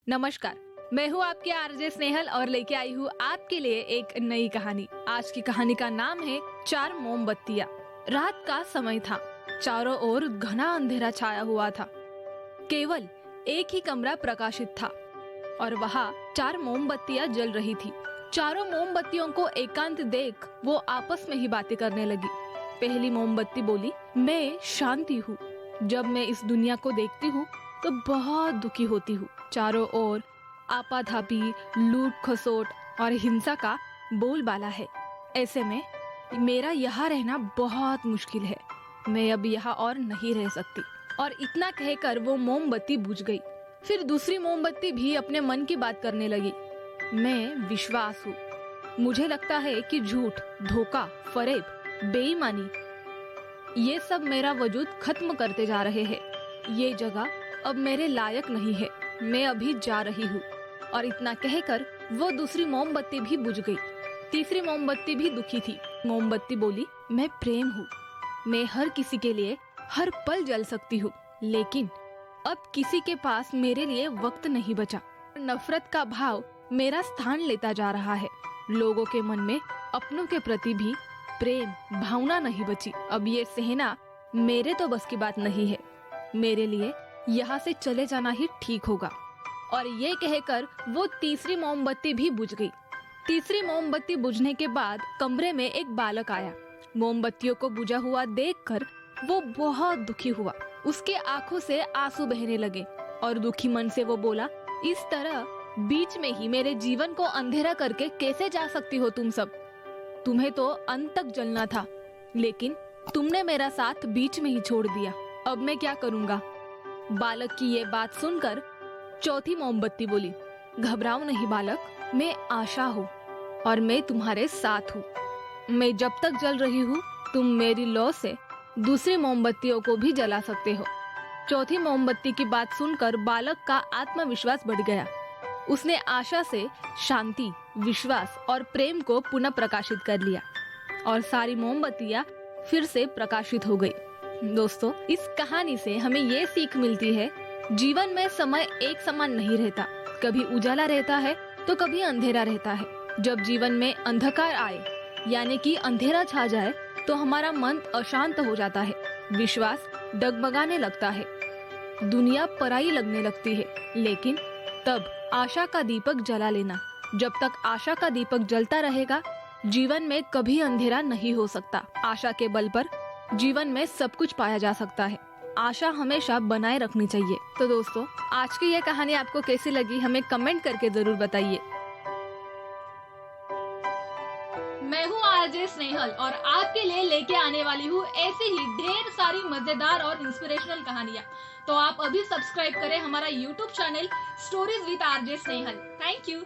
नमस्कार। मैं हूँ आपके आरजे स्नेहल और लेके आई हूँ आपके लिए एक नई कहानी। आज की कहानी का नाम है चार मोमबत्तियाँ। रात का समय था। चारों ओर घना अंधेरा छाया हुआ था। केवल एक ही कमरा प्रकाशित था और वहाँ चार मोमबत्तियाँ जल रही थी। चारों मोमबत्तियों को एकांत देख वो आपस में ही बातें करने लगी। पहली मोमबत्ती बोली, मैं शांति हूँ। जब मैं इस दुनिया को देखती हूँ तो बहुत दुखी होती हूँ। चारों ओर आपाधापी, लूट खसोट और हिंसा का बोलबाला है। ऐसे में मेरा यहाँ रहना बहुत मुश्किल है। मैं अब यहाँ और नहीं रह सकती। और इतना कहकर वो मोमबत्ती बुझ गई। फिर दूसरी मोमबत्ती भी अपने मन की बात करने लगी। मैं विश्वास हूँ। मुझे लगता है कि झूठ, धोखा, फरेब, बेईमानी ये सब मेरा वजूद खत्म करते जा रहे हैं। ये जगह अब मेरे लायक नहीं है। मैं अभी जा रही हूँ। और इतना कहकर वो दूसरी मोमबत्ती भी बुझ गई। तीसरी मोमबत्ती भी दुखी थी। मोमबत्ती बोली, मैं प्रेम हूँ। मैं हर किसी के लिए हर पल जल सकती हूँ, लेकिन अब किसी के पास मेरे लिए वक्त नहीं बचा। नफरत का भाव मेरा स्थान लेता जा रहा है। लोगों के मन में अपनों के प्रति भी प्रेम भावना नहीं बची। अब ये सहना मेरे तो बस की बात नहीं है। मेरे लिए यहाँ से चले जाना ही ठीक होगा। और ये कहकर वो तीसरी मोमबत्ती भी बुझ गई। तीसरी मोमबत्ती बुझने के बाद कमरे में एक बालक आया। मोमबत्तियों को बुझा हुआ देखकर वो बहुत दुखी हुआ। उसके आंखों से आंसू बहने लगे और दुखी मन से वो बोला, इस तरह बीच में ही मेरे जीवन को अंधेरा करके कैसे जा सकती हो तुम सब? तुम्हें तो अंत तक जलना था, लेकिन तुमने मेरा साथ बीच में ही छोड़ दिया। अब मैं क्या करूँगा? बालक की ये बात सुनकर चौथी मोमबत्ती बोली, घबराओ नहीं बालक, मैं आशा हूँ और मैं तुम्हारे साथ हूँ। मैं जब तक जल रही हूँ, तुम मेरी लौ से दूसरी मोमबत्तियों को भी जला सकते हो। चौथी मोमबत्ती की बात सुनकर बालक का आत्मविश्वास बढ़ गया। उसने आशा से शांति, विश्वास और प्रेम को पुनः प्रकाशित कर लिया और सारी मोमबत्तियाँ फिर से प्रकाशित हो गई। दोस्तों, इस कहानी से हमें ये सीख मिलती है, जीवन में समय एक समान नहीं रहता। कभी उजाला रहता है तो कभी अंधेरा रहता है। जब जीवन में अंधकार आए, यानी कि अंधेरा छा जाए, तो हमारा मन अशांत हो जाता है, विश्वास डगमगाने लगता है, दुनिया पराई लगने लगती है। लेकिन तब आशा का दीपक जला लेना। जब तक आशा का दीपक जलता रहेगा, जीवन में कभी अंधेरा नहीं हो सकता। आशा के बल पर जीवन में सब कुछ पाया जा सकता है। आशा हमेशा बनाए रखनी चाहिए। तो दोस्तों, आज की ये कहानी आपको कैसी लगी, हमें कमेंट करके जरूर बताइए। मैं हूँ आरजे स्नेहल और आपके लिए लेके आने वाली हूँ ऐसे ही ढेर सारी मजेदार और इंस्पिरेशनल कहानियाँ। तो आप अभी सब्सक्राइब करें हमारा YouTube channel stories with RJ Snehal. Thank you.